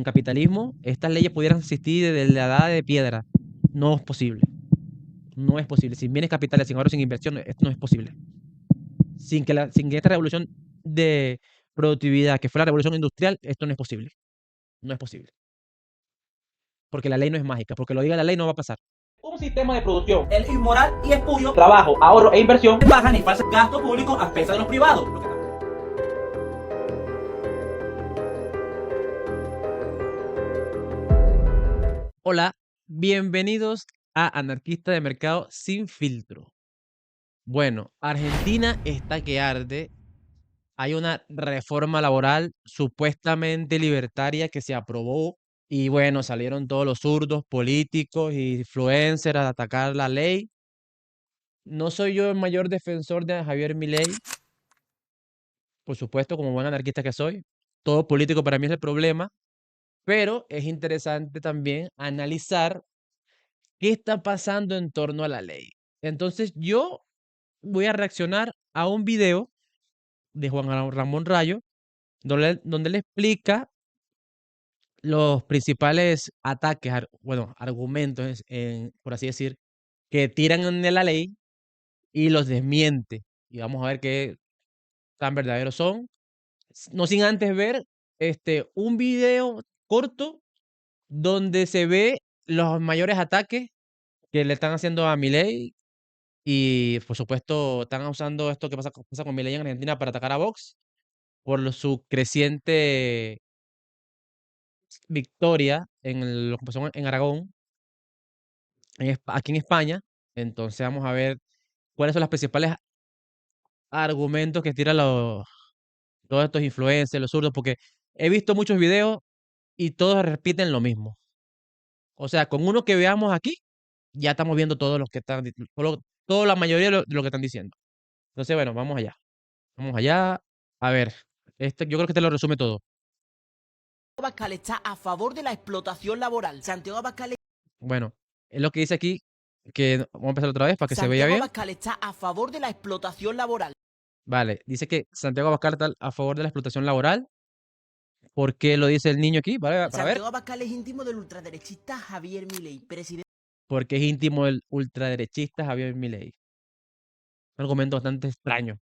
en capitalismo estas leyes pudieran existir desde la edad de piedra. No es posible. No es posible. Sin bienes capitales, sin ahorro, sin inversión, esto no es posible. Sin que esta revolución de productividad, que fue la revolución industrial, esto no es posible. No es posible. Porque la ley no es mágica. Porque lo diga la ley no va a pasar. Un sistema de producción el inmoral y espurio, trabajo, ahorro e inversión bajan y falsos gastos públicos a expensas de los privados. Hola, bienvenidos a Anarquista de Mercado sin filtro. Bueno, Argentina está que arde. Hay una reforma laboral supuestamente libertaria que se aprobó y bueno, salieron todos los zurdos políticos y influencers a atacar la ley. No soy yo el mayor defensor de Javier Milei, por supuesto, como buen anarquista que soy. Todo político para mí es el problema, pero es interesante también analizar qué está pasando en torno a la ley. Entonces yo voy a reaccionar a un video de Juan Ramón Rayo, donde él explica los principales ataques, bueno, argumentos, por así decir, que tiran de la ley y los desmiente. Y vamos a ver qué tan verdaderos son. No sin antes ver un video corto donde se ve los mayores ataques que le están haciendo a Milei. Y por supuesto, están usando esto que pasa con Milei en Argentina para atacar a Vox por su creciente victoria en lo que pasó en Aragón, aquí en España. Entonces vamos a ver cuáles son los principales argumentos que tiran todos estos influencers, los zurdos, porque he visto muchos videos y todos repiten lo mismo. O sea, con uno que veamos aquí, ya estamos viendo todos los que están, toda la mayoría de lo que están diciendo. Entonces, bueno, vamos allá. Vamos allá. A ver, yo creo que te lo resume todo. Abascal está a favor de la explotación laboral. Santiago Abascal, Bueno, es lo que dice aquí, que vamos a empezar otra vez para que se vea Santiago bien. Abascal está a favor de la explotación laboral. Vale, dice que Santiago Abascal está a favor de la explotación laboral. ¿Por qué lo dice el niño aquí? Vale, para ver. Santiago Abascal es íntimo del ultraderechista Javier Milei, presidente. Porque es íntimo del ultraderechista Javier Milei. Un argumento bastante extraño.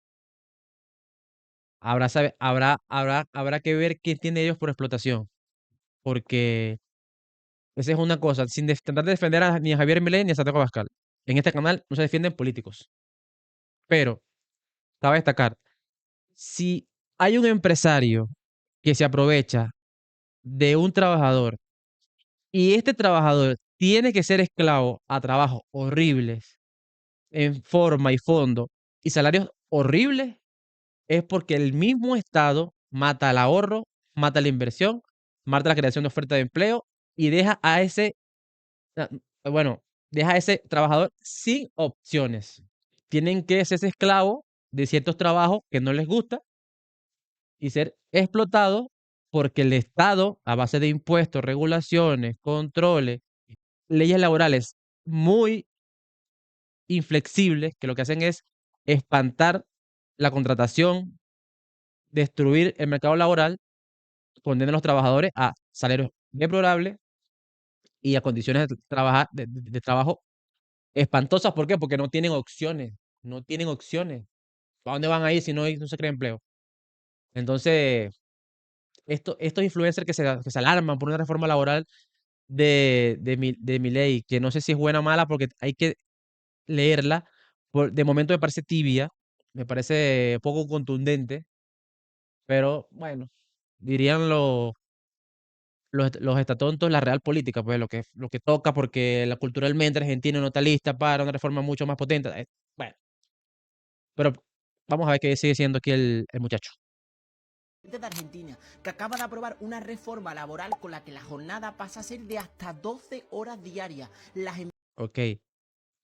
Habrá que ver qué entienden ellos por explotación. Porque esa es una cosa, sin tratar de defender ni a Javier Milei ni a Santiago Abascal. En este canal no se defienden políticos. Pero, cabe destacar, si hay un empresario que se aprovecha de un trabajador y este trabajador tiene que ser esclavo a trabajos horribles, en forma y fondo, y salarios horribles, es porque el mismo Estado mata el ahorro, mata la inversión, mata la creación de oferta de empleo y deja a ah, bueno, deja a ese trabajador sin opciones. Tienen que ser esclavos de ciertos trabajos que no les gusta y ser explotados porque el Estado, a base de impuestos, regulaciones, controles, leyes laborales muy inflexibles, que lo que hacen es espantar la contratación, destruir el mercado laboral, condena a los trabajadores a salarios deplorables y a condiciones de trabajo espantosas. ¿Por qué? Porque no tienen opciones. No tienen opciones. ¿A dónde van a ir si no se crea empleo? Entonces, estos influencers que se alarman por una reforma laboral de mi ley, que no sé si es buena o mala porque hay que leerla, de momento me parece tibia, me parece poco contundente, pero bueno, dirían los estatontos, la real política, pues lo que toca, porque la culturalmente Argentina no está lista para una reforma mucho más potente. Bueno, pero vamos a ver qué sigue siendo aquí el muchacho. De Argentina, que acaba de aprobar una reforma laboral con la que la jornada pasa a ser de hasta 12 horas diarias. Ok.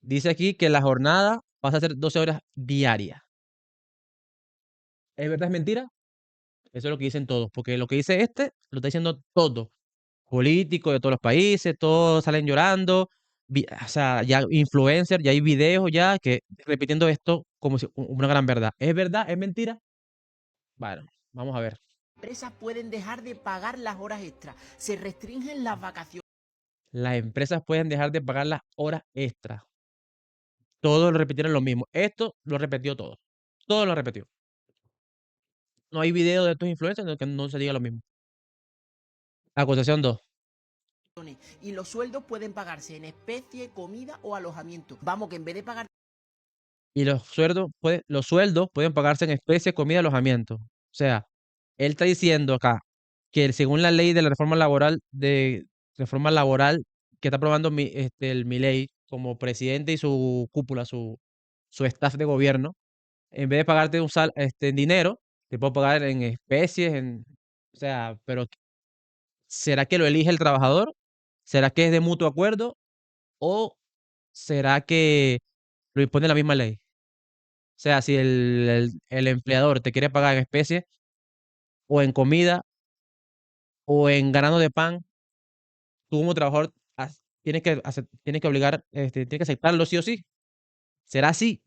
Dice aquí que la jornada pasa a ser 12 horas diarias. ¿Es verdad, es mentira? Eso es lo que dicen todos, porque lo que dice lo está diciendo todo. Políticos de todos los países, todos salen llorando. O sea, ya influencers, ya hay videos ya que repitiendo esto como si una gran verdad. ¿Es verdad? ¿Es mentira? Bueno, vamos a ver. empresas pueden dejar de pagar las horas extras. Se restringen las vacaciones. Las empresas pueden dejar de pagar las horas extras. Todos lo repitieron lo mismo. Esto lo repetió todo. Todo lo repetió. No hay video de estos influencers en el que no se diga lo mismo. Acusación 2. Y los sueldos pueden pagarse en especie, comida o alojamiento. Vamos, que en vez de pagar Y los sueldos pueden pagarse en especie, comida, alojamiento. O sea, él está diciendo acá que según la ley de la reforma laboral que está aprobando el Milei como presidente y su cúpula, su staff de gobierno, en vez de pagarte en dinero, te puedo pagar en especies, o sea, pero ¿será que lo elige el trabajador? ¿Será que es de mutuo acuerdo? ¿O será que lo impone la misma ley? O sea, si el empleador te quiere pagar en especie, o en comida, o en grano de pan, tú como trabajador tienes que obligar, tienes que aceptarlo sí o sí. ¿Será así?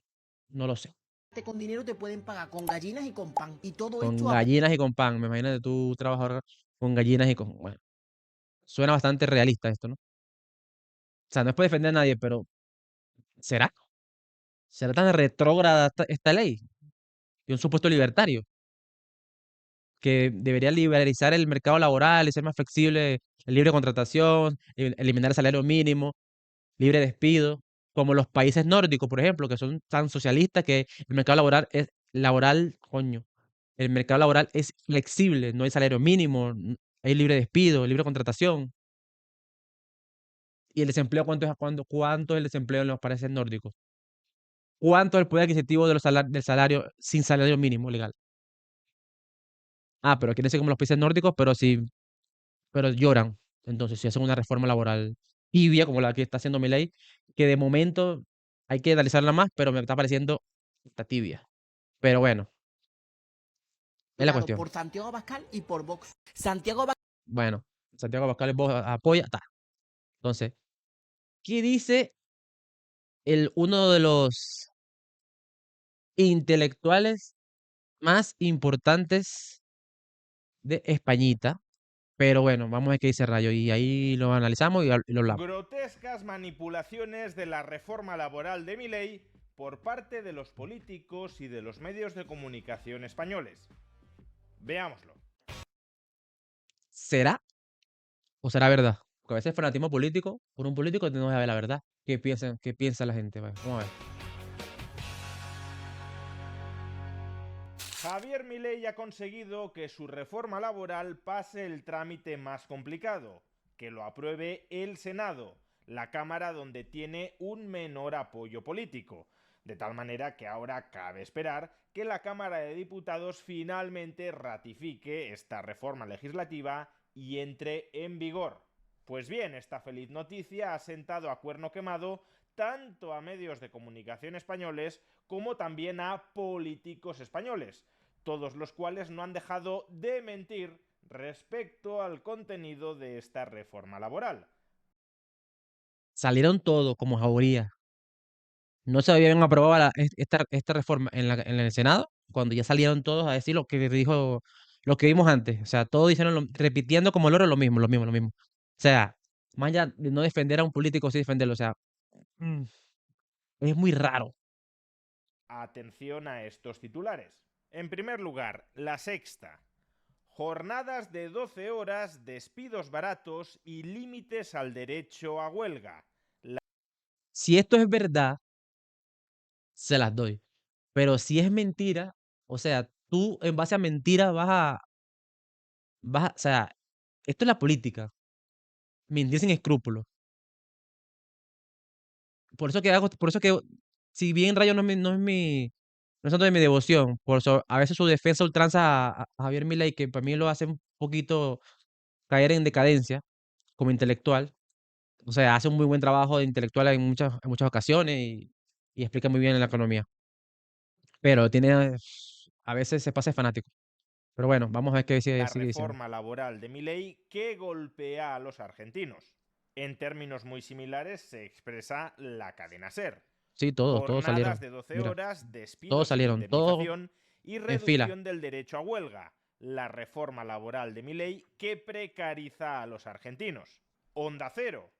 No lo sé. con dinero, te pueden pagar con gallinas y con pan. Y todo Con esto a gallinas y con pan. Me imagino que tú trabajador con gallinas y con... Bueno, suena bastante realista esto, ¿no? O sea, no es por defender a nadie, pero ¿será? ¿Será tan retrógrada esta ley? De un supuesto libertario, que debería liberalizar el mercado laboral y ser más flexible, el libre contratación, eliminar el salario mínimo, libre despido, como los países nórdicos, por ejemplo, que son tan socialistas que el mercado coño, el mercado laboral es flexible, no hay salario mínimo, hay libre despido, libre contratación. ¿Y el desempleo cuánto es el desempleo en los países nórdicos? ¿Cuánto es el poder adquisitivo del salario sin salario mínimo legal? Ah, pero quieren ser como los países nórdicos, pero sí, pero lloran. Entonces, si hacen una reforma laboral tibia, como la que está haciendo Milei, que de momento hay que analizarla más, pero me está pareciendo está tibia. Pero bueno, es la dado cuestión. por Santiago Abascal y por Vox. Santiago Abascal Bueno, Santiago Abascal vos apoya, está. Entonces, ¿qué dice uno de los intelectuales más importantes de Españita? Pero bueno, vamos a ver qué dice Rayo y ahí lo analizamos y lo hablamos. Grotescas manipulaciones de la reforma laboral de Milei por parte de los políticos y de los medios de comunicación españoles. Veámoslo. ¿Será o será verdad? Porque a veces el fanatismo político, por un político no se ve la verdad. Qué piensa la gente? Vamos a ver. Javier Milei ha conseguido que su reforma laboral pase el trámite más complicado, que lo apruebe el Senado, la Cámara donde tiene un menor apoyo político, de tal manera que ahora cabe esperar que la Cámara de Diputados finalmente ratifique esta reforma legislativa y entre en vigor. Pues bien, esta feliz noticia ha sentado a cuerno quemado tanto a medios de comunicación españoles como también a políticos españoles, todos los cuales no han dejado de mentir respecto al contenido de esta reforma laboral. Salieron todos como jauría. No se habían aprobado esta reforma en el Senado, cuando ya salieron todos a decir lo que dijo, lo que vimos antes. O sea, todos dijeron, repitiendo como loro lo mismo, lo mismo, lo mismo. O sea, más allá de no defender a un político, sí defenderlo. O sea, mm, es muy raro. Atención a estos titulares. En primer lugar, La Sexta. Jornadas de 12 horas, despidos baratos y límites al derecho a huelga. Si esto es verdad, se las doy. Pero si es mentira, o sea, tú en base a mentira o sea, esto es la política. Mentir sin escrúpulos. Por eso que, si bien Rayo no es santo de mi devoción, a veces su defensa ultranza a Javier Milei, que para mí lo hace un poquito caer en decadencia como intelectual. O sea, hace un muy buen trabajo de intelectual en muchas ocasiones y explica muy bien la economía. Pero a veces se pasa de fanático. Pero bueno, vamos a ver qué La sigue diciendo. reforma laboral de Milei que golpea a los argentinos. En términos muy similares se expresa la cadena SER. Sí, todos Jornadas salieron. de 12 Mira, horas, todos despidos sin salieron, todos indemnización y en fila. reducción del derecho a huelga. la reforma laboral de Milei que precariza a los argentinos. Onda Cero,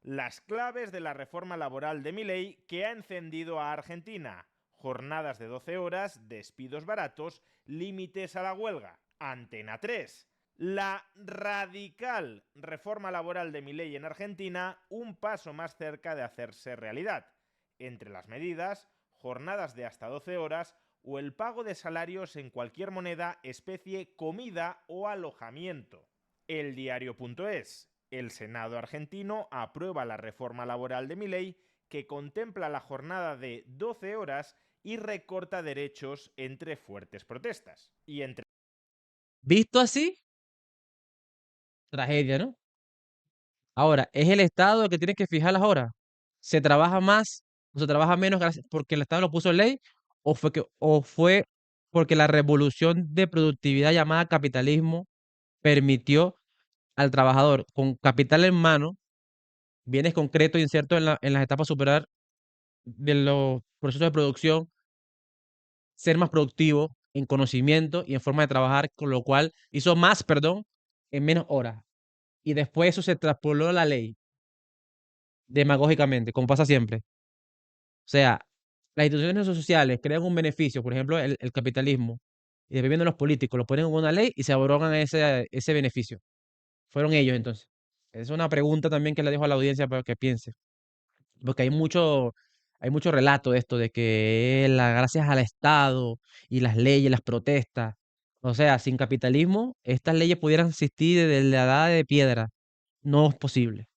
las claves de la reforma laboral de Milei que ha encendido a Argentina. Jornadas de 12 horas, despidos baratos, límites a la huelga. Antena 3. La radical reforma laboral de Milei en Argentina, un paso más cerca de hacerse realidad. Entre las medidas, jornadas de hasta 12 horas o el pago de salarios en cualquier moneda, especie, comida o alojamiento. Eldiario.es. El Senado argentino aprueba la reforma laboral de Milei que contempla la jornada de 12 horas y recorta derechos entre fuertes protestas. Visto así, tragedia, ¿no? Ahora, ¿es el Estado el que tiene que fijar las horas? ¿Se trabaja más o se trabaja menos porque el Estado lo puso en ley? ¿O fue porque la revolución de productividad llamada capitalismo permitió al trabajador con capital en mano, bienes concretos insertos en las etapas superiores de los procesos de producción, ser más productivo en conocimiento y en forma de trabajar, con lo cual hizo más, perdón, en menos horas? Y después eso se traspoló a la ley, demagógicamente, como pasa siempre. O sea, las instituciones sociales crean un beneficio, por ejemplo, el capitalismo, y después vienen los políticos, lo ponen en una ley y se abrogan ese beneficio. Fueron ellos entonces. Es una pregunta también que le dejo a la audiencia para que piense. Porque hay mucho relato de esto, de que gracias al Estado y las leyes, las protestas. O sea, sin capitalismo, estas leyes pudieran existir desde la edad de piedra. No es posible.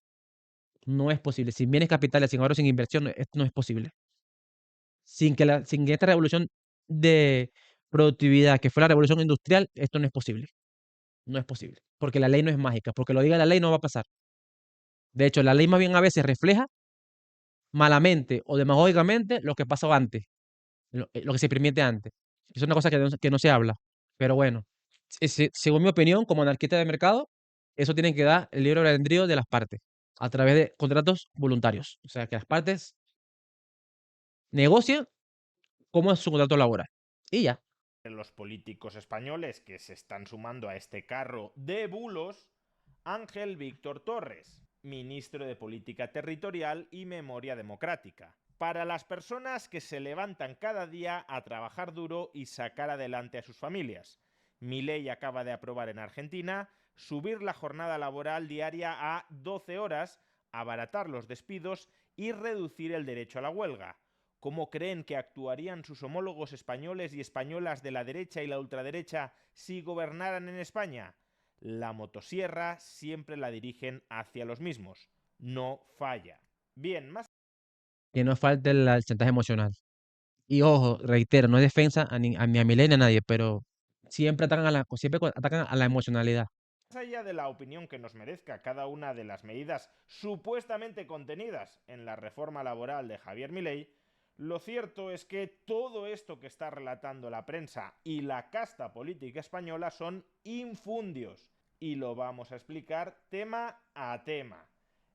No es posible. Sin bienes capitales, sin ahorro, sin inversión, esto no es posible. Sin esta revolución de productividad, que fue la revolución industrial, esto no es posible. No es posible. Porque la ley no es mágica. Porque lo diga la ley no va a pasar. De hecho, la ley más bien a veces refleja malamente o demagógicamente lo que pasó antes, lo que se permite antes. Es una cosa que no se habla. Pero bueno, según mi opinión, como anarquista de mercado, eso tiene que dar el libre albedrío de las partes, a través de contratos voluntarios. O sea, que las partes negocian cómo es su contrato laboral. Y ya. Los políticos españoles que se están sumando a este carro de bulos, Ángel Víctor Torres, ministro de Política Territorial y Memoria Democrática. Para las personas que se levantan cada día a trabajar duro y sacar adelante a sus familias. Milei acaba de aprobar en Argentina subir la jornada laboral diaria a 12 horas, abaratar los despidos y reducir el derecho a la huelga. ¿Cómo creen que actuarían sus homólogos españoles y españolas de la derecha y la ultraderecha si gobernaran en España? La motosierra siempre la dirigen hacia los mismos. No falla. Bien, más Que no falte el chantaje emocional. Y ojo, reitero, no es defensa ni a Milei ni a nadie, pero siempre atacan a la emocionalidad. allá de la opinión que nos merezca cada una de las medidas supuestamente contenidas en la reforma laboral de Javier Milei, lo cierto es que todo esto que está relatando la prensa y la casta política española son infundios. Y lo vamos a explicar tema a tema.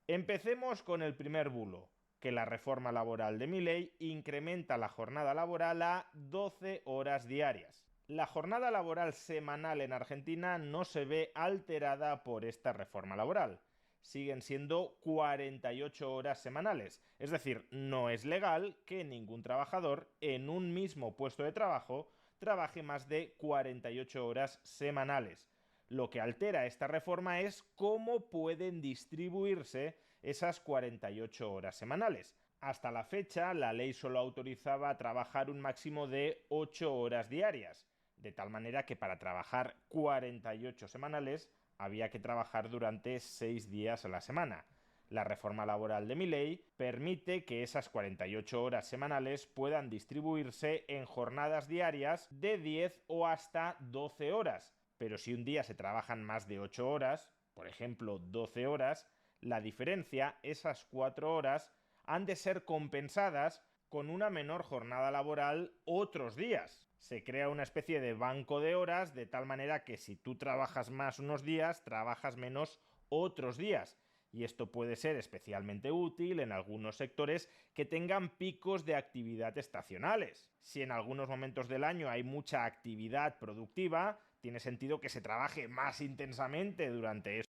Empecemos con el primer bulo, que la reforma laboral de Milei incrementa la jornada laboral a 12 horas diarias. La jornada laboral semanal en Argentina no se ve alterada por esta reforma laboral. Siguen siendo 48 horas semanales. Es decir, no es legal que ningún trabajador en un mismo puesto de trabajo trabaje más de 48 horas semanales. Lo que altera esta reforma es cómo pueden distribuirse esas 48 horas semanales. Hasta la fecha, la ley solo autorizaba trabajar un máximo de 8 horas diarias, de tal manera que para trabajar 48 semanales había que trabajar durante 6 días a la semana. La reforma laboral de Milei permite que esas 48 horas semanales puedan distribuirse en jornadas diarias de 10 o hasta 12 horas. Pero si un día se trabajan más de 8 horas, por ejemplo 12 horas, la diferencia, esas 4 horas, han de ser compensadas con una menor jornada laboral otros días. Se crea una especie de banco de horas de tal manera que si tú trabajas más unos días, trabajas menos otros días. Y esto puede ser especialmente útil en algunos sectores que tengan picos de actividad estacionales. Si en algunos momentos del año hay mucha actividad productiva, tiene sentido que se trabaje más intensamente durante eso.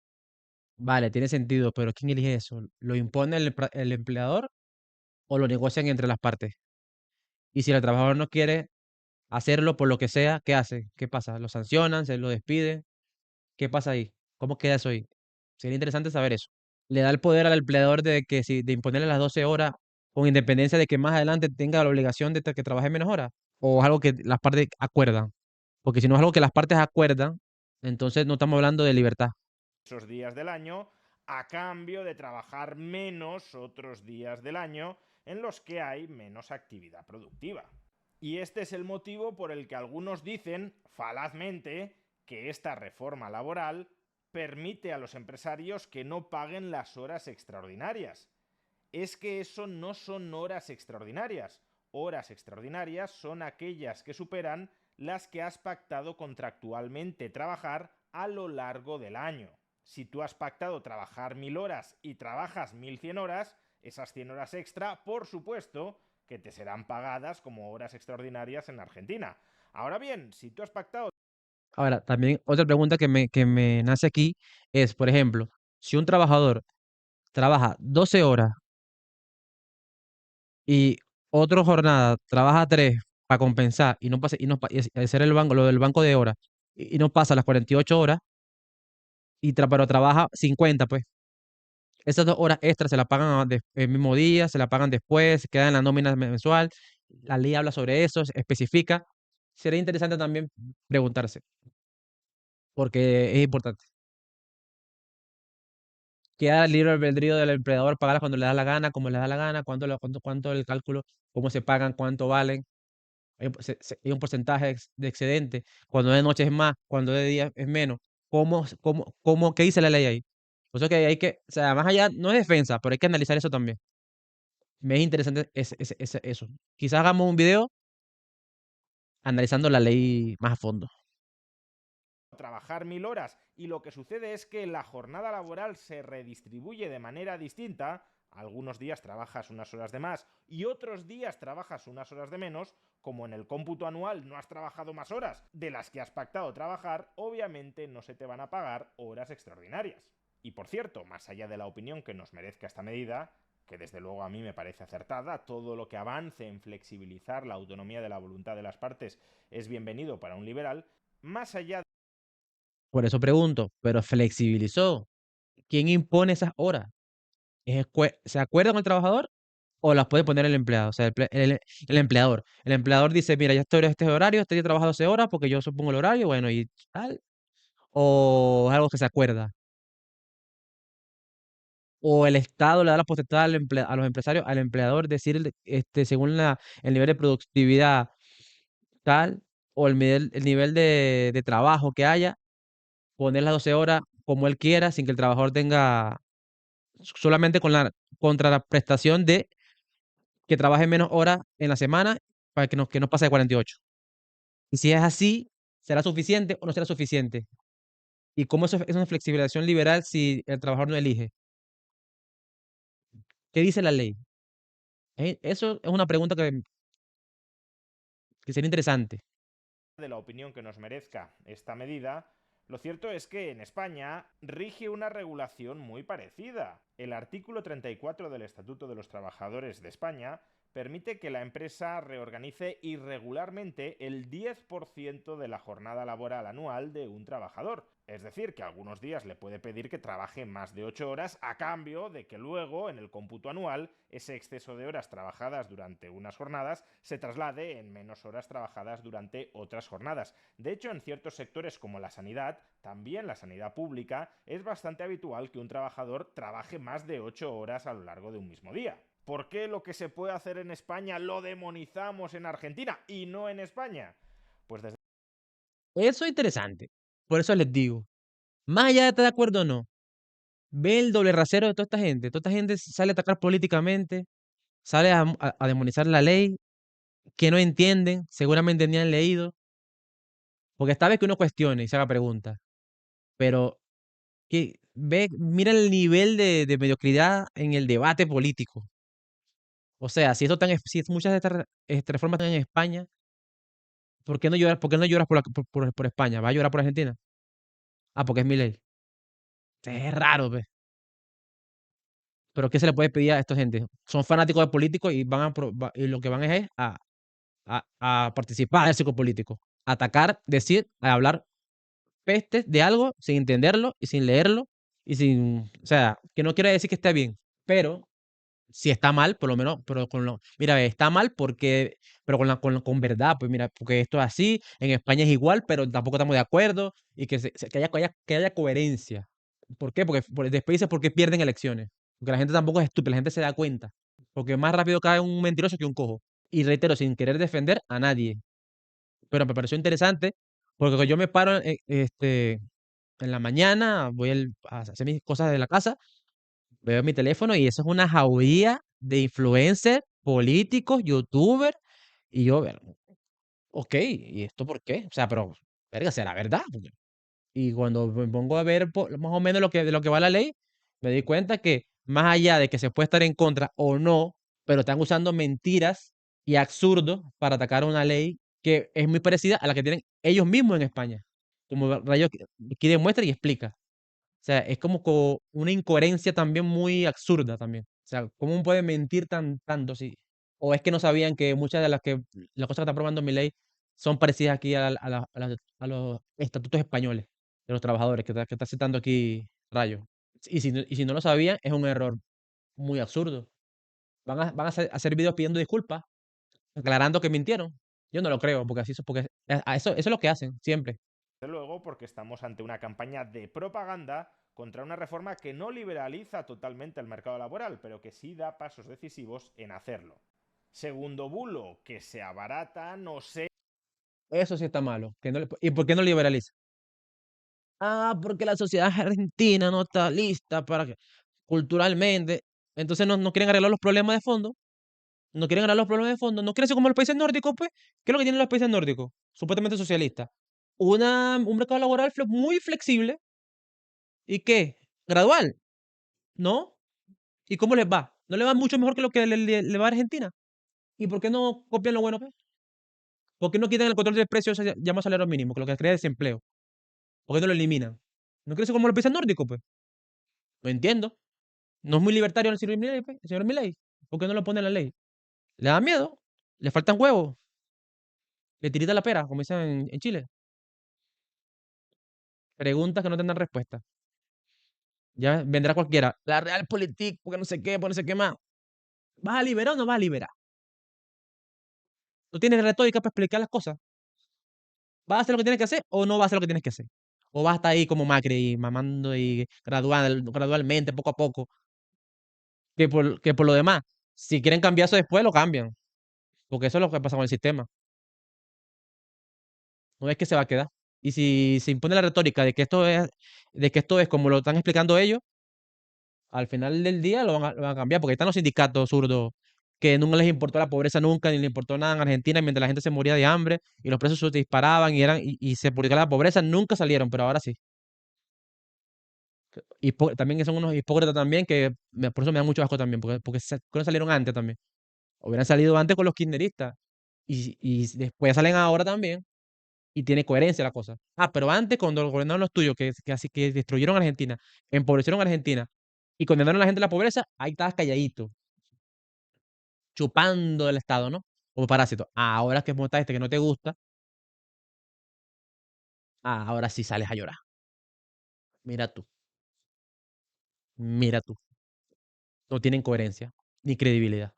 Vale, tiene sentido, pero ¿quién elige eso? ¿Lo impone el empleador o lo negocian entre las partes? Y si el trabajador no quiere hacerlo por lo que sea, ¿qué hace? ¿Qué pasa? ¿Lo sancionan? ¿Se lo despiden? ¿Qué pasa ahí? ¿Cómo queda eso ahí? Sería interesante saber eso. Le da el poder al empleador de que si de imponerle las 12 horas con independencia de que más adelante tenga la obligación de que trabaje menos horas, o es algo que las partes acuerdan. Porque si no es algo que las partes acuerdan, entonces no estamos hablando de libertad. Esos días del año a cambio de trabajar menos otros días del año en los que hay menos actividad productiva. Y este es el motivo por el que algunos dicen, falazmente, que esta reforma laboral permite a los empresarios que no paguen las horas extraordinarias. Es que eso no son horas extraordinarias. Horas extraordinarias son aquellas que superan las que has pactado contractualmente trabajar a lo largo del año. Si tú has pactado trabajar 1000 horas y trabajas 1100 horas, esas 100 horas extra, por supuesto, que te serán pagadas como horas extraordinarias en Argentina. Ahora bien, si tú has pactado... Ahora, también otra pregunta que me nace aquí es, por ejemplo, si un trabajador trabaja 12 horas y otra jornada trabaja 3 para compensar y no pasa, y hacer el banco, lo del banco de horas, y no pasa las 48 horas, pero trabaja 50, pues. Esas 2 horas extras se las pagan el mismo día, se la pagan después, se quedan en la nómina mensual. La ley habla sobre eso, especifica. Sería interesante también preguntarse, porque es importante. Queda el libre albedrío del empleador pagarlas cuando le da la gana, como le da la gana, cuánto el cálculo, cómo se pagan, cuánto valen. Hay un porcentaje de excedente. Cuando de noche es más, cuando de día es menos. ¿Qué dice la ley ahí? Por eso que o sea, más allá, no es defensa, pero hay que analizar eso también. Me es interesante eso. Quizás hagamos un video analizando la ley más a fondo. trabajar 1000 horas y lo que sucede es que la jornada laboral se redistribuye de manera distinta, algunos días trabajas unas horas de más y otros días trabajas unas horas de menos, como en el cómputo anual no has trabajado más horas de las que has pactado trabajar, obviamente no se te van a pagar horas extraordinarias. Y por cierto, más allá de la opinión que nos merezca esta medida, que desde luego a mí me parece acertada, todo lo que avance en flexibilizar la autonomía de la voluntad de las partes es bienvenido para un liberal, más allá... Por eso pregunto, pero flexibilizó. ¿Quién impone esas horas? ¿Se acuerda con el trabajador o las puede poner el empleado? O sea, el empleador. El empleador dice, mira, ya estoy en este horario, este día trabajo 12 horas porque yo supongo el horario, bueno, y tal. O es algo que se acuerda. O el Estado le da la potestad a los empresarios, al empleador, decir, según el nivel de productividad tal, o el nivel de trabajo que haya, poner las 12 horas como él quiera, sin que el trabajador tenga, solamente con la contraprestación de que trabaje menos horas en la semana para que no pase de 48. Y si es así, ¿será suficiente o no será suficiente? ¿Y cómo eso es una flexibilización liberal si el trabajador no elige? ¿Qué dice la ley? Eso es una pregunta que sería interesante. de la opinión que nos merezca esta medida, lo cierto es que en España rige una regulación muy parecida. El artículo 34 del Estatuto de los Trabajadores de España permite que la empresa reorganice irregularmente el 10% de la jornada laboral anual de un trabajador. Es decir, que algunos días le puede pedir que trabaje más de 8 horas a cambio de que luego, en el cómputo anual, ese exceso de horas trabajadas durante unas jornadas se traslade en menos horas trabajadas durante otras jornadas. De hecho, en ciertos sectores como la sanidad, también la sanidad pública, es bastante habitual que un trabajador trabaje más de 8 horas a lo largo de un mismo día. ¿Por qué lo que se puede hacer en España lo demonizamos en Argentina y no en España? Pues desde... Eso es interesante. Por eso les digo, más allá de estar de acuerdo o no, ve el doble rasero de toda esta gente. Toda esta gente sale a atacar políticamente, sale a demonizar la ley, que no entienden, seguramente ni han leído, porque está vez que uno cuestione y se haga preguntas, pero mira el nivel de mediocridad en el debate político. O sea, si muchas de estas reformas están en España, ¿Por qué no lloras por España? ¿Vas a llorar por Argentina? Ah, porque es Milei. Es raro, pues. Pero ¿qué se le puede pedir a esta gente? Son fanáticos de políticos y y lo que van es a participar del circo político. Atacar, decir, a hablar pestes de algo sin entenderlo y sin leerlo y sin, o sea, que no quiere decir que esté bien, pero si está mal, por lo menos, pero mira, está mal porque, pero con verdad, pues mira, porque esto es así, en España es igual, pero tampoco estamos de acuerdo y que haya coherencia. ¿Por qué? Después dice porque pierden elecciones, porque la gente tampoco es estúpida, la gente se da cuenta, porque más rápido cae un mentiroso que un cojo. Y reitero, sin querer defender a nadie, pero me pareció interesante porque yo me paro en la mañana, a hacer mis cosas de la casa, veo mi teléfono y eso es una jauría de influencers, políticos, youtubers, y yo, ok, ¿y esto por qué? O sea, pero, verga, ¿será verdad? Y cuando me pongo a ver más o menos de lo que va la ley, me di cuenta que más allá de que se puede estar en contra o no, pero están usando mentiras y absurdos para atacar una ley que es muy parecida a la que tienen ellos mismos en España. Como Rayo aquí demuestra y explica. O sea, es como una incoherencia también muy absurda también. O sea, ¿cómo puede mentir tanto así? O es que no sabían que muchas de las cosas que está aprobando mi ley son parecidas aquí a los estatutos españoles de los trabajadores que está citando aquí Rayo. Y si no lo sabían, es un error muy absurdo. Van a hacer videos pidiendo disculpas, aclarando que mintieron. Yo no lo creo, porque porque eso es lo que hacen siempre. Desde luego, porque estamos ante una campaña de propaganda contra una reforma que no liberaliza totalmente el mercado laboral, pero que sí da pasos decisivos en hacerlo. Segundo bulo, que se abarata, no sé. Eso sí está malo. ¿Y por qué no liberaliza? Ah, porque la sociedad argentina no está lista para que culturalmente. Entonces no quieren arreglar los problemas de fondo. No quieren arreglar los problemas de fondo. No quieren ser como los países nórdicos, pues. ¿Qué es lo que tienen los países nórdicos? Supuestamente socialistas. Un mercado laboral muy flexible. ¿Y qué? Gradual. ¿No? ¿Y cómo les va? ¿No les va mucho mejor que lo que le va a Argentina? ¿Y por qué no copian lo bueno, pues? ¿Por qué no quitan el control del precio llamado salario mínimo, que lo que crea desempleo? ¿Por qué no lo eliminan? ¿No quieren ser como los países nórdicos, pues? No entiendo. No es muy libertario el señor Milei, pues, el señor Milei. ¿Por qué no lo pone en la ley? ¿Le da miedo? ¿Le faltan huevos? ¿Le tirita la pera, como dicen en Chile? Preguntas que no tendrán respuesta. Ya vendrá cualquiera. La Realpolitik, porque no sé qué más. ¿Vas a liberar o no vas a liberar? ¿Tú tienes retórica para explicar las cosas? ¿Vas a hacer lo que tienes que hacer o no vas a hacer lo que tienes que hacer? ¿O vas a estar ahí como Macri, mamando y gradualmente, poco a poco? Que por lo demás, si quieren cambiar eso después, lo cambian. Porque eso es lo que pasa con el sistema. No es que se va a quedar. Y si se impone la retórica de que esto es como lo están explicando ellos, al final del día lo van a cambiar, porque están los sindicatos zurdos que nunca les importó la pobreza nunca, ni les importó nada en Argentina, mientras la gente se moría de hambre y los precios se disparaban y se publicaba la pobreza, nunca salieron, pero ahora sí. También son unos hipócritas también, por eso me da mucho asco también, porque no salieron antes también. Hubieran salido antes con los kirchneristas y después salen ahora también y tiene coherencia la cosa. Ah, pero antes, cuando gobernaron los tuyos, que destruyeron Argentina, empobrecieron Argentina y condenaron a la gente a la pobreza, ahí estabas calladito, chupando del Estado, ¿no? Como parásito. Ahora que montaste que no te gusta, ahora sí sales a llorar. Mira tú, mira tú. No tienen coherencia ni credibilidad.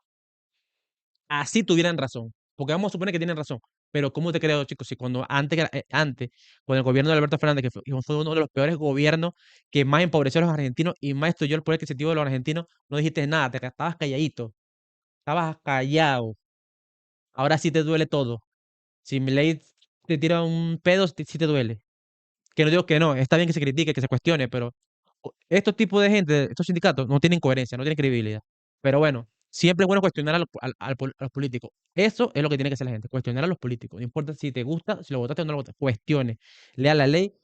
Así tuvieran razón, porque vamos a suponer que tienen razón. Pero ¿cómo te creo, chicos? Si antes, con el gobierno de Alberto Fernández, que fue uno de los peores gobiernos que más empobreció a los argentinos y más destruyó el poder adquisitivo de los argentinos, no dijiste nada, estabas calladito, estabas callado. Ahora sí te duele todo. Si Milei te tira un pedo, sí te duele. Que no digo que no, está bien que se critique, que se cuestione, pero estos tipos de gente, estos sindicatos, no tienen coherencia, no tienen credibilidad. Pero bueno, siempre es bueno cuestionar a los políticos. Eso es lo que tiene que hacer la gente, cuestionar a los políticos. No importa si te gusta, si lo votaste o no lo votaste, cuestione. Lea la ley,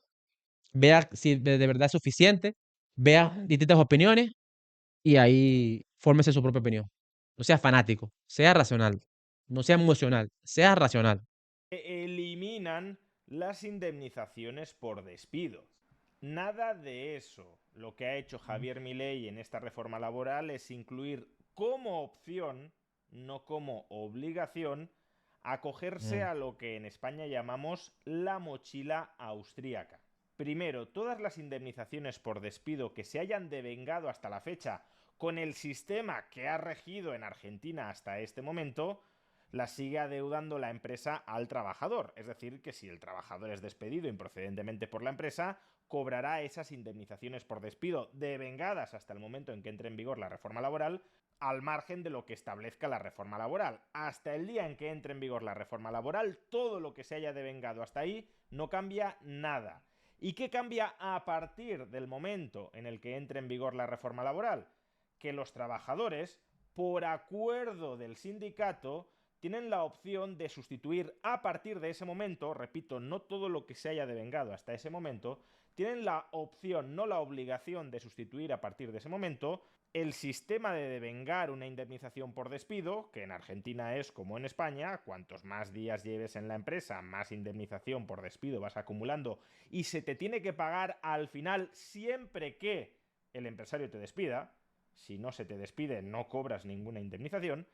vea si de verdad es suficiente, vea distintas opiniones y ahí fórmese su propia opinión. No sea fanático, sea racional, no sea emocional, sea racional. Eliminar eliminan las indemnizaciones por despido. Nada de eso. Lo que ha hecho Javier Milei en esta reforma laboral es incluir como opción, no como obligación, acogerse a lo que en España llamamos la mochila austríaca. Primero, todas las indemnizaciones por despido que se hayan devengado hasta la fecha con el sistema que ha regido en Argentina hasta este momento, las sigue adeudando la empresa al trabajador. Es decir, que si el trabajador es despedido improcedentemente por la empresa, cobrará esas indemnizaciones por despido devengadas hasta el momento en que entre en vigor la reforma laboral, al margen de lo que establezca la reforma laboral. Hasta el día en que entre en vigor la reforma laboral, todo lo que se haya devengado hasta ahí no cambia nada. ¿Y qué cambia a partir del momento en el que entre en vigor la reforma laboral? Que los trabajadores, por acuerdo del sindicato, tienen la opción de sustituir a partir de ese momento, repito, no todo lo que se haya devengado hasta ese momento, tienen la opción, no la obligación de sustituir a partir de ese momento el sistema de devengar una indemnización por despido, que en Argentina es como en España, cuantos más días lleves en la empresa, más indemnización por despido vas acumulando y se te tiene que pagar al final siempre que el empresario te despida. Si no se te despide, no cobras ninguna indemnización.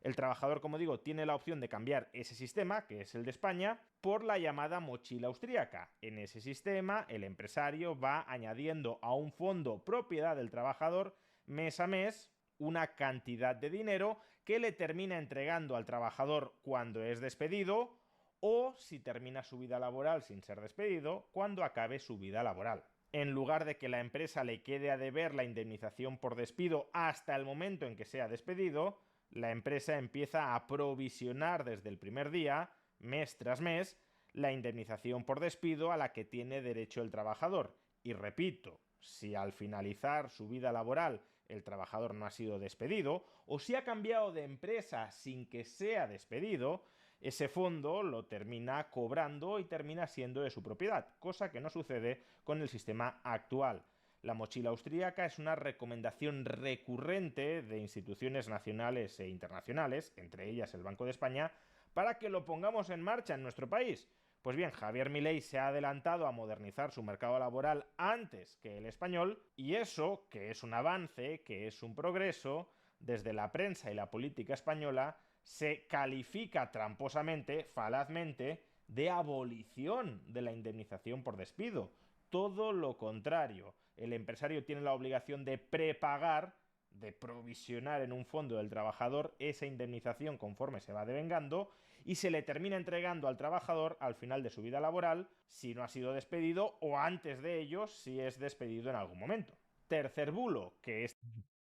El trabajador, como digo, tiene la opción de cambiar ese sistema, que es el de España, por la llamada mochila austríaca. En ese sistema, el empresario va añadiendo a un fondo propiedad del trabajador mes a mes una cantidad de dinero que le termina entregando al trabajador cuando es despedido o, si termina su vida laboral sin ser despedido, cuando acabe su vida laboral. En lugar de que la empresa le quede a deber la indemnización por despido hasta el momento en que sea despedido, la empresa empieza a provisionar desde el primer día, mes tras mes, la indemnización por despido a la que tiene derecho el trabajador. Y repito, si al finalizar su vida laboral el trabajador no ha sido despedido o si ha cambiado de empresa sin que sea despedido, ese fondo lo termina cobrando y termina siendo de su propiedad, cosa que no sucede con el sistema actual. La mochila austríaca es una recomendación recurrente de instituciones nacionales e internacionales, entre ellas el Banco de España, para que lo pongamos en marcha en nuestro país. Pues bien, Javier Milei se ha adelantado a modernizar su mercado laboral antes que el español, y eso, que es un avance, que es un progreso, desde la prensa y la política española, se califica tramposamente, falazmente, de abolición de la indemnización por despido. Todo lo contrario. El empresario tiene la obligación de prepagar, de provisionar en un fondo del trabajador esa indemnización conforme se va devengando y se le termina entregando al trabajador al final de su vida laboral si no ha sido despedido o antes de ello si es despedido en algún momento. Tercer bulo, que es...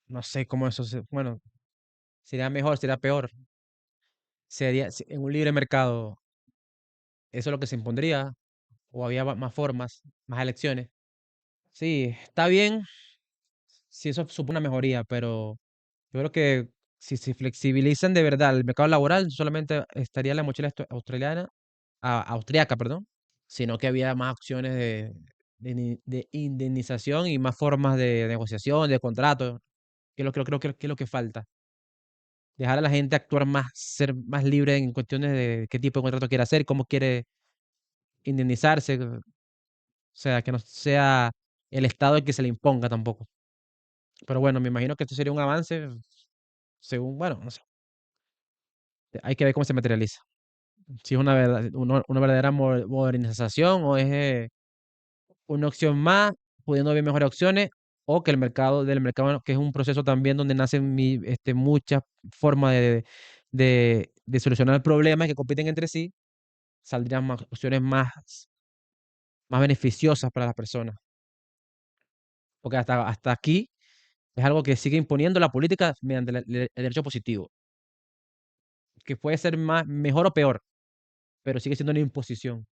No sé cómo eso bueno, sería mejor, sería peor. En un libre mercado, eso es lo que se impondría, o había más formas, más elecciones. Sí, está bien si eso supone una mejoría, pero yo creo que si se flexibilizan de verdad el mercado laboral, no solamente estaría la mochila australiana, austriaca, perdón, sino que había más opciones de indemnización y más formas de negociación, de contrato, que es lo que falta. Dejar a la gente actuar más, ser más libre en cuestiones de qué tipo de contrato quiere hacer, cómo quiere indemnizarse, o sea, que no sea el Estado el que se le imponga tampoco. Pero bueno, me imagino que esto sería un avance, según, bueno, no sé, hay que ver cómo se materializa. Si es una verdadera modernización o es una opción más, pudiendo haber mejores opciones, o que del mercado, que es un proceso también donde nacen muchas formas de solucionar problemas que compiten entre sí, saldrían más opciones más beneficiosas para las personas. Porque hasta aquí es algo que sigue imponiendo la política mediante el derecho positivo, que puede ser mejor o peor, pero sigue siendo una imposición.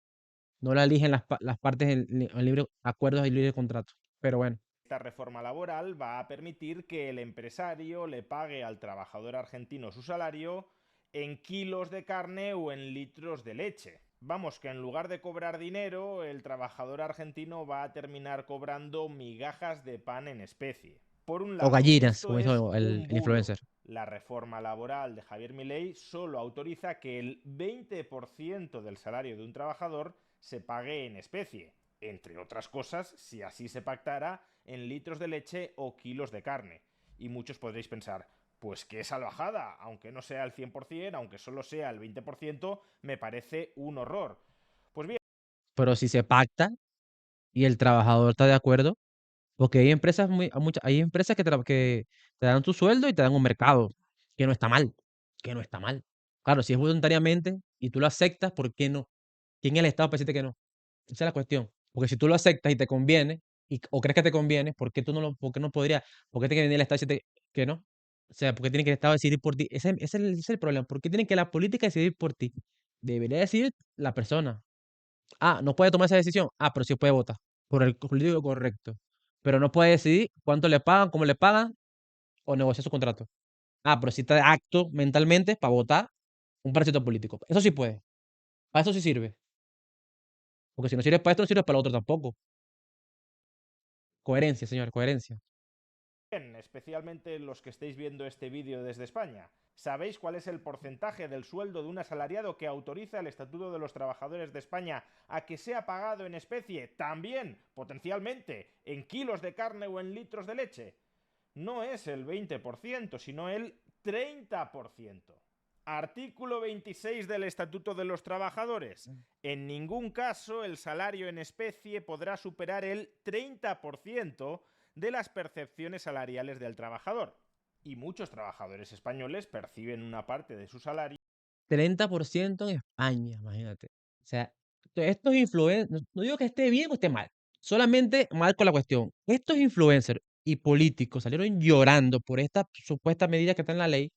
No la eligen las partes en libre acuerdos y libre contrato. Pero bueno. Esta reforma laboral va a permitir que el empresario le pague al trabajador argentino su salario en kilos de carne o en litros de leche. Vamos, que en lugar de cobrar dinero, el trabajador argentino va a terminar cobrando migajas de pan en especie. Por un O lado, gallinas, esto como es hizo el un bulo. influencer. La reforma laboral de Javier Milei solo autoriza que el 20% del salario de un trabajador se pague en especie, entre otras cosas, si así se pactara, en litros de leche o kilos de carne. Y muchos podréis pensar, pues qué salvajada, aunque no sea el 100%, aunque solo sea el 20%, me parece un horror. Pues bien, Pero si se pacta y el trabajador está de acuerdo, porque hay empresas hay empresas que te dan tu sueldo y te dan un mercado, que no está mal, que no está mal. Claro, si es voluntariamente y tú lo aceptas, ¿por qué no? ¿Quién es el Estado para decirte que no? Esa es la cuestión. Porque si tú lo aceptas y te conviene, o crees que te conviene, ¿por qué tú no lo, por qué no podría, por qué tiene que venir el Estado y decirte que no? O sea, ¿por qué tiene que el Estado decidir por ti? Ese es el problema. ¿Por qué tiene que la política decidir por ti? Debería decidir la persona. Ah, no puede tomar esa decisión. Ah, pero sí puede votar por el político correcto. Pero no puede decidir cuánto le pagan, cómo le pagan o negociar su contrato. Ah, pero sí está acto mentalmente para votar un partido político. Eso sí puede. Para eso sí sirve. Porque si no sirve para esto, no sirve para lo otro tampoco. Coherencia, señor, coherencia. especialmente los que estéis viendo este vídeo desde España, ¿sabéis cuál es el porcentaje del sueldo de un asalariado que autoriza el Estatuto de los Trabajadores de España a que sea pagado en especie, también, potencialmente, en kilos de carne o en litros de leche? No es el 20%, sino el 30%. Artículo 26 del Estatuto de los Trabajadores. En ningún caso el salario en especie podrá superar el 30% de las percepciones salariales del trabajador. Y muchos trabajadores españoles perciben una parte de su salario 30% en España, imagínate. O sea, estos influencers, no digo que esté bien o esté mal, solamente mal con la cuestión. Estos influencers y políticos salieron llorando por esta supuesta medida que está en la ley,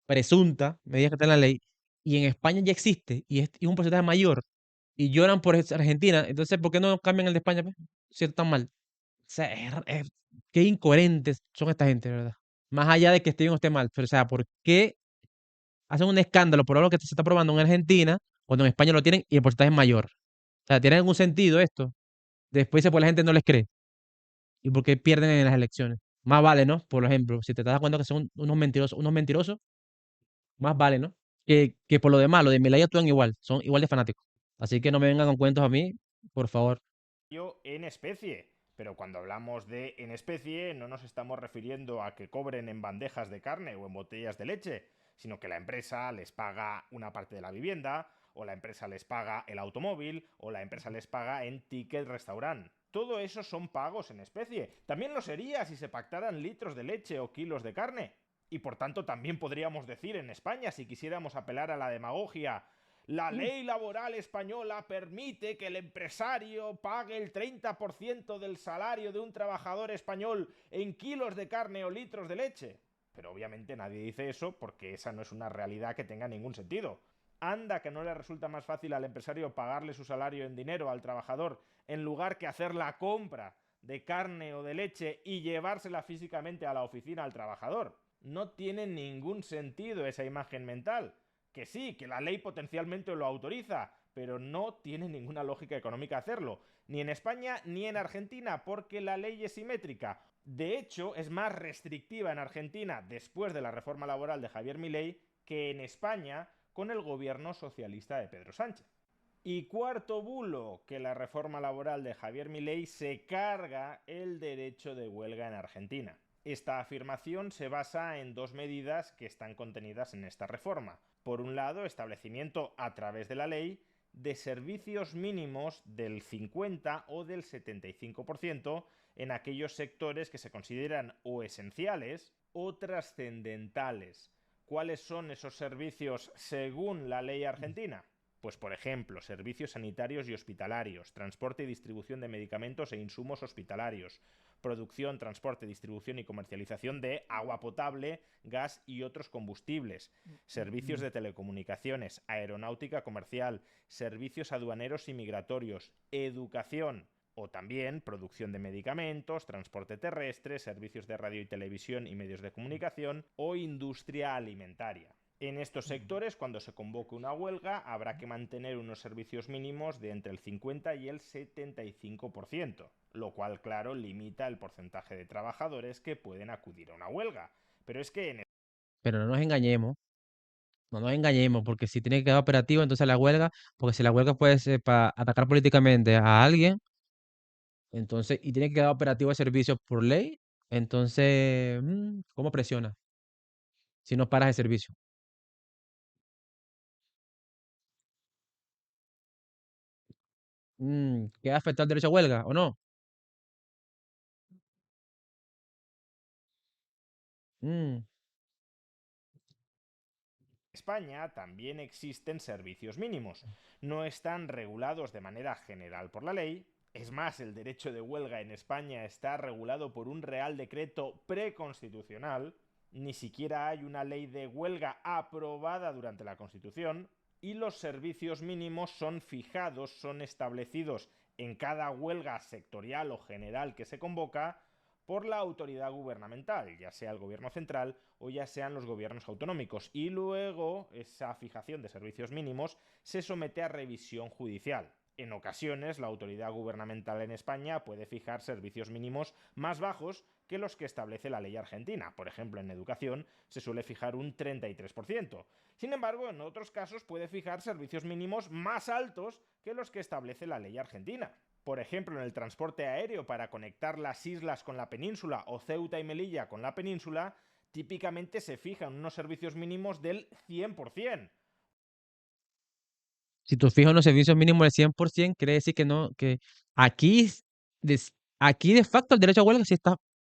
presunta medida que está en la ley, y en España ya existe y es un porcentaje mayor, y lloran por Argentina. Entonces, ¿por qué no cambian el de España, pues? Si está tan mal. O sea, qué incoherentes son esta gente, de verdad. Más allá de que esté bien o esté mal, pero o sea, ¿por qué hacen un escándalo por algo que se está probando en Argentina, cuando en España lo tienen y el porcentaje es mayor? O sea, ¿tiene algún sentido esto? Después dice, pues la gente no les cree. ¿Y por qué pierden en las elecciones? Más vale, ¿no? Por ejemplo, si te das cuenta que son unos mentirosos, más vale, ¿no? Que por lo demás, lo de Milei actúan igual, son igual de fanáticos. Así que no me vengan con cuentos a mí, por favor. en especie. Pero cuando hablamos de en especie no nos estamos refiriendo a que cobren en bandejas de carne o en botellas de leche, sino que la empresa les paga una parte de la vivienda, o la empresa les paga el automóvil, o la empresa les paga en ticket restaurant. Todo eso son pagos en especie. También lo sería si se pactaran litros de leche o kilos de carne. Y por tanto también podríamos decir en España, si quisiéramos apelar a la demagogia, la ley laboral española permite que el empresario pague el 30% del salario de un trabajador español en kilos de carne o litros de leche. Pero obviamente nadie dice eso porque esa no es una realidad que tenga ningún sentido. Anda que no le resulta más fácil al empresario pagarle su salario en dinero al trabajador en lugar que hacer la compra de carne o de leche y llevársela físicamente a la oficina al trabajador. No tiene ningún sentido esa imagen mental. Que sí, que la ley potencialmente lo autoriza, pero no tiene ninguna lógica económica hacerlo, ni en España ni en Argentina, porque la ley es simétrica. De hecho, es más restrictiva en Argentina después de la reforma laboral de Javier Milei que en España con el gobierno socialista de Pedro Sánchez. Y cuarto bulo, que la reforma laboral de Javier Milei se carga el derecho de huelga en Argentina. Esta afirmación se basa en dos medidas que están contenidas en esta reforma. Por un lado, establecimiento a través de la ley de servicios mínimos del 50 o del 75% en aquellos sectores que se consideran o esenciales o trascendentales. ¿Cuáles son esos servicios según la ley argentina? Pues por ejemplo, servicios sanitarios y hospitalarios, transporte y distribución de medicamentos e insumos hospitalarios, producción, transporte, distribución y comercialización de agua potable, gas y otros combustibles, servicios de telecomunicaciones, aeronáutica comercial, servicios aduaneros y migratorios, educación, o también producción de medicamentos, transporte terrestre, servicios de radio y televisión y medios de comunicación o industria alimentaria. En estos sectores, cuando se convoque una huelga, habrá que mantener unos servicios mínimos de entre el 50 y el 75%, lo cual, claro, limita el porcentaje de trabajadores que pueden acudir a una huelga. Pero es que en Pero no nos engañemos, porque si tiene que quedar operativo, entonces la huelga, porque si la huelga puede ser para atacar políticamente a alguien, entonces, y tiene que quedar operativo el servicio por ley, entonces, ¿cómo presiona si no paras el servicio? ¿Queda afectado el derecho a huelga o no? Mm, España también existen servicios mínimos. No están regulados de manera general por la ley. Es más, el derecho de huelga en España está regulado por un Real Decreto preconstitucional. Ni siquiera hay una ley de huelga aprobada durante la Constitución. Y los servicios mínimos son fijados, son establecidos en cada huelga sectorial o general que se convoca por la autoridad gubernamental, ya sea el gobierno central o ya sean los gobiernos autonómicos. Y luego esa fijación de servicios mínimos se somete a revisión judicial. En ocasiones, la autoridad gubernamental en España puede fijar servicios mínimos más bajos que los que establece la ley argentina. Por ejemplo, en educación se suele fijar un 33%. Sin embargo, en otros casos puede fijar servicios mínimos más altos que los que establece la ley argentina. Por ejemplo, en el transporte aéreo para conectar las islas con la península o Ceuta y Melilla con la península, típicamente se fijan unos servicios mínimos del 100%. Si tú fijas los servicios mínimos del 100%, quiere decir que no, que aquí, aquí de facto el derecho a huelga sí está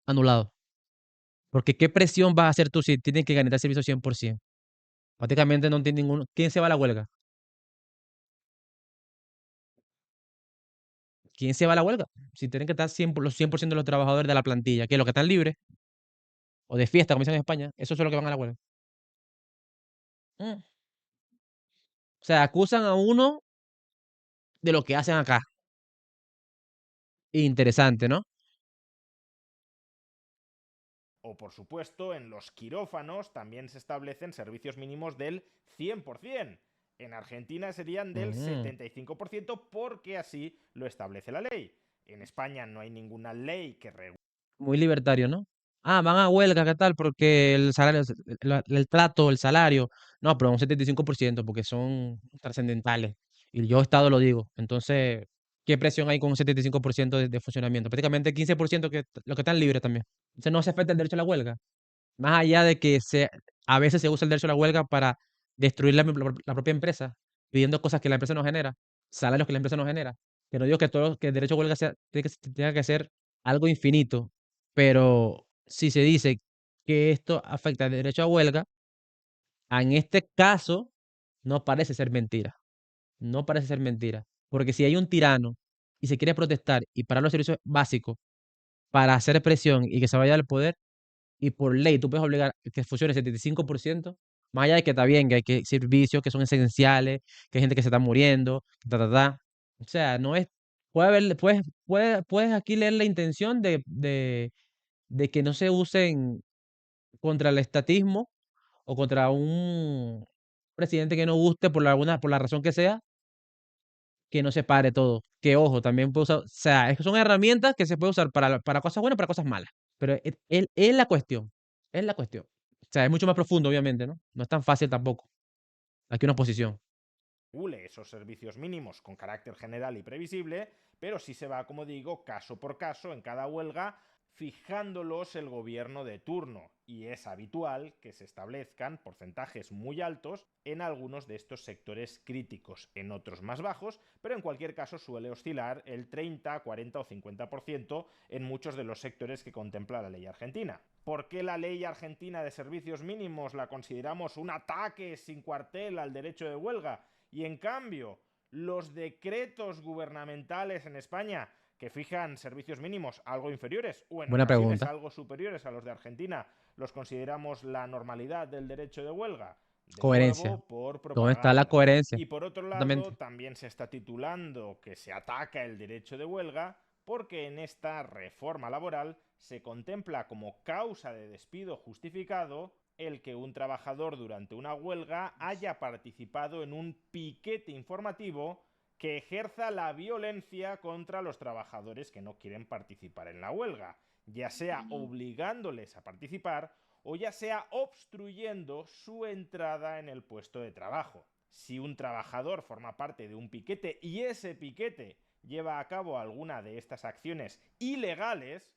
anulado. Porque ¿qué presión vas a hacer tú si tienes que ganar el servicio 100%? Prácticamente no tiene ninguno. ¿Quién se va a la huelga? ¿Quién se va a la huelga? Si tienen que estar los 100% de los trabajadores de la plantilla, que los que están libres o de fiesta, como dicen en España, esos son los que van a la huelga. Mm. O sea, acusan a uno de lo que hacen acá. Interesante, ¿no? O por supuesto, en los quirófanos también se establecen servicios mínimos del 100%. En Argentina serían del Mm. 75% porque así lo establece la ley. En España no hay ninguna ley que regule. Muy libertario, ¿no? Ah, van a huelga, ¿qué tal? Porque el salario, el trato, el salario, no, pero un 75% porque son trascendentales. Y yo Estado lo digo. Entonces, ¿qué presión hay con un 75% de funcionamiento? Prácticamente 15% que los que están libres también. Entonces no se afecta el derecho a la huelga. Más allá de que a veces se usa el derecho a la huelga para destruir la propia empresa, pidiendo cosas que la empresa no genera, salarios que la empresa no genera. Que no digo que el derecho a huelga tenga que ser algo infinito, pero si se dice que esto afecta el derecho a huelga, en este caso no parece ser mentira. No parece ser mentira. Porque si hay un tirano y se quiere protestar y parar los servicios básicos para hacer presión y que se vaya al poder, y por ley tú puedes obligar que funcione el 75%, más allá de que está bien, que hay servicios que son esenciales, que hay gente que se está muriendo, ta. O sea, no es, puedes aquí leer la intención de que no se usen contra el estatismo o contra un presidente que no guste por la razón que sea, que no se pare todo. Que ojo, también puede usar, o sea, son herramientas que se puede usar para cosas buenas y para cosas malas. Pero es la cuestión, es la cuestión. O sea, es mucho más profundo, obviamente, ¿no? No es tan fácil tampoco. Aquí una oposición. Esos servicios mínimos con carácter general y previsible, pero sí se va, como digo, caso por caso en cada huelga, fijándolos el gobierno de turno. Y es habitual que se establezcan porcentajes muy altos en algunos de estos sectores críticos, en otros más bajos, pero en cualquier caso suele oscilar el 30, 40 o 50% en muchos de los sectores que contempla la ley argentina. ¿Por qué la ley argentina de servicios mínimos la consideramos un ataque sin cuartel al derecho de huelga? Y en cambio, los decretos gubernamentales en España que fijan servicios mínimos algo inferiores o en Buena ocasiones pregunta. algo superiores a los de Argentina, los consideramos la normalidad del derecho de huelga. De Coherencia. nuevo, por ¿Dónde está la propaganda. coherencia? Y por otro lado, Exactamente. también se está titulando que se ataca el derecho de huelga porque en esta reforma laboral se contempla como causa de despido justificado el que un trabajador durante una huelga haya participado en un piquete informativo que ejerza la violencia contra los trabajadores que no quieren participar en la huelga, ya sea obligándoles a participar o ya sea obstruyendo su entrada en el puesto de trabajo. Si un trabajador forma parte de un piquete y ese piquete lleva a cabo alguna de estas acciones ilegales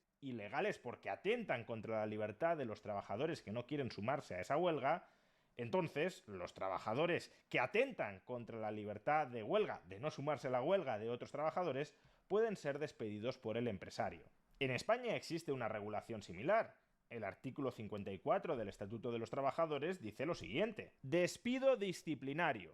porque atentan contra la libertad de los trabajadores que no quieren sumarse a esa huelga, entonces los trabajadores que atentan contra la libertad de huelga, de no sumarse a la huelga de otros trabajadores, pueden ser despedidos por el empresario. En España existe una regulación similar. El artículo 54 del Estatuto de los Trabajadores dice lo siguiente: despido disciplinario.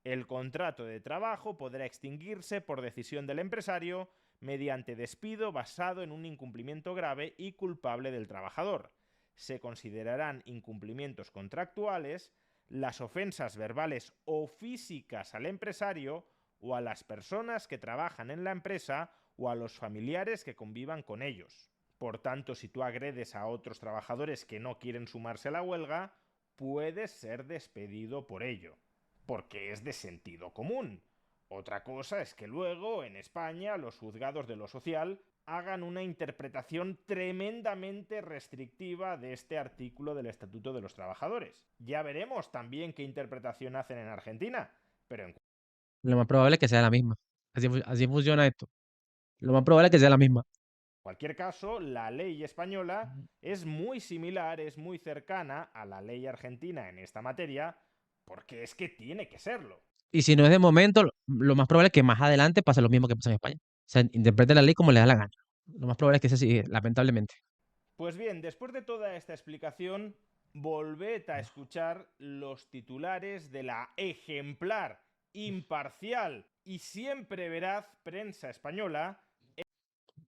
El contrato de trabajo podrá extinguirse por decisión del empresario mediante despido basado en un incumplimiento grave y culpable del trabajador. Se considerarán incumplimientos contractuales las ofensas verbales o físicas al empresario o a las personas que trabajan en la empresa o a los familiares que convivan con ellos. Por tanto, si tú agredes a otros trabajadores que no quieren sumarse a la huelga, puedes ser despedido por ello, porque es de sentido común. Otra cosa es que luego, en España, los juzgados de lo social hagan una interpretación tremendamente restrictiva de este artículo del Estatuto de los Trabajadores. Ya veremos también qué interpretación hacen en Argentina, pero en Lo más probable es que sea la misma. Así funciona esto. Lo más probable es que sea la misma. cualquier caso, la ley española es muy similar, es muy cercana a la ley argentina en esta materia, porque es que tiene que serlo. Y si no es de momento, lo más probable es que más adelante pase lo mismo que pasa en España. O sea, interprete la ley como le da la gana. Lo más probable es que sea así, lamentablemente. Pues bien, después de toda esta explicación, volved a escuchar los titulares de la ejemplar, imparcial y siempre veraz prensa española.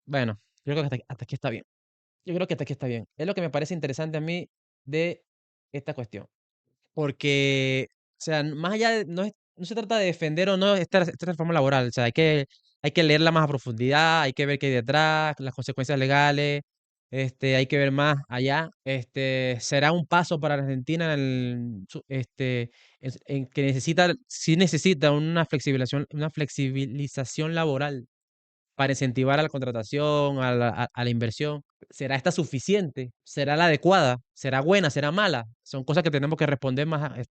Bueno, yo creo que hasta aquí está bien. Yo creo que hasta aquí está bien. Es lo que me parece interesante a mí de esta cuestión. Porque, o sea, más allá de, no se trata de defender o no esta reforma laboral. O sea, hay que leerla más a profundidad, hay que ver qué hay detrás, las consecuencias legales, hay que ver más allá. Será un paso para Argentina en que sí necesita una flexibilización laboral para incentivar a la contratación, a la inversión. ¿Será esta suficiente? ¿Será la adecuada? ¿Será buena? ¿Será mala? Son cosas que tenemos que responder más,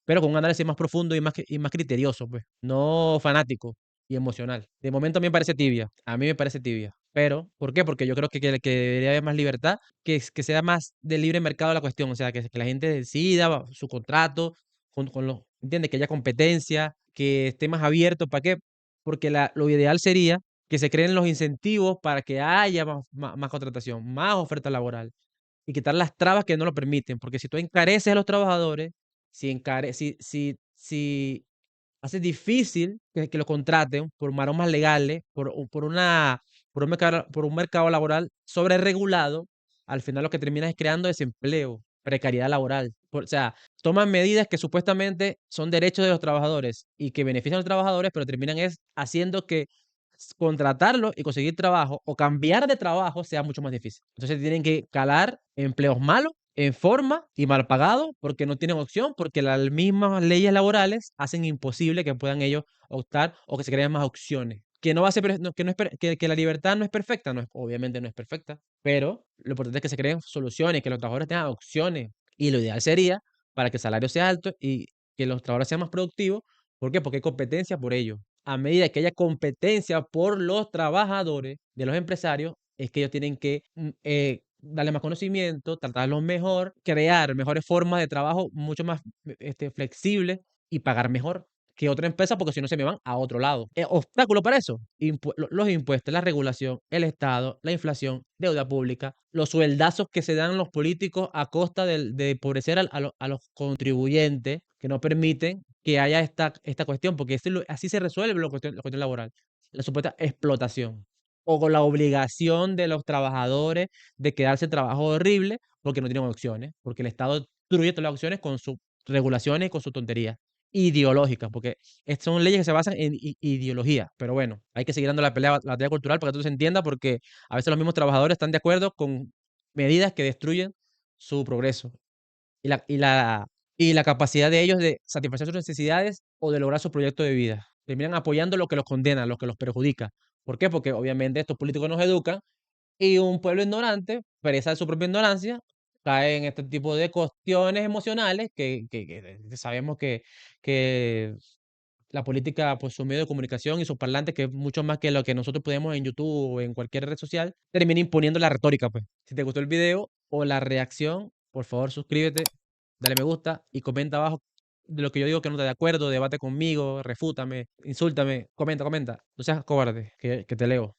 pero con un análisis más profundo y más criterioso, pues, no fanático y emocional. De momento a mí me parece tibia, a mí me parece tibia. Pero, ¿por qué? Porque yo creo que debería haber más libertad, que sea más de libre mercado la cuestión, o sea, que la gente decida su contrato, ¿entiendes? Que haya competencia, que esté más abierto, ¿para qué? Porque lo ideal sería que se creen los incentivos para que haya más contratación, más oferta laboral y quitar las trabas que no lo permiten, porque si tú encareces a los trabajadores, si haces difícil que los contraten por maromas legales, por un mercado laboral sobreregulado, al final lo que terminas es creando desempleo, precariedad laboral. O sea, toman medidas que supuestamente son derechos de los trabajadores y que benefician a los trabajadores, pero terminan es haciendo que contratarlo y conseguir trabajo o cambiar de trabajo sea mucho más difícil. Entonces tienen que calar empleos malos, en forma y mal pagados, porque no tienen opción, porque las mismas leyes laborales hacen imposible que puedan ellos optar o que se creen más opciones. Que no va a ser, que la libertad no es perfecta, obviamente no es perfecta, pero lo importante es que se creen soluciones, que los trabajadores tengan opciones. Y lo ideal sería para que el salario sea alto y que los trabajadores sean más productivos. ¿Por qué? Porque hay competencia por ello. A medida que haya competencia por los trabajadores de los empresarios, es que ellos tienen que darle más conocimiento, tratarlos mejor, crear mejores formas de trabajo mucho más flexibles y pagar mejor que otra empresa, porque si no se me van a otro lado. Obstáculo para eso, los impuestos, la regulación, el Estado, la inflación, deuda pública, los sueldazos que se dan los políticos a costa de empobrecer a los contribuyentes, que no permiten que haya esta cuestión, porque así se resuelve la cuestión laboral, la supuesta explotación, o con la obligación de los trabajadores de quedarse en trabajo horrible porque no tienen opciones, porque el Estado destruye todas las opciones con sus regulaciones y con sus tonterías ideológicas, porque son leyes que se basan en ideología. Pero bueno, hay que seguir dando la batalla cultural para que todo se entienda, porque a veces los mismos trabajadores están de acuerdo con medidas que destruyen su progreso y la capacidad de ellos de satisfacer sus necesidades o de lograr su proyecto de vida. Terminan apoyando lo que los condena, lo que los perjudica. ¿Por qué? Porque obviamente estos políticos nos educan y un pueblo ignorante, presa de su propia ignorancia, cae en este tipo de cuestiones emocionales que sabemos que la política, pues su medio de comunicación y sus parlantes, que es mucho más que lo que nosotros podemos en YouTube o en cualquier red social, termina imponiendo la retórica, pues. Si te gustó el video o la reacción, por favor suscríbete, dale me gusta y comenta abajo de lo que yo digo que no estás de acuerdo, debate conmigo, refútame, insúltame, comenta, comenta. No seas cobarde, que te leo.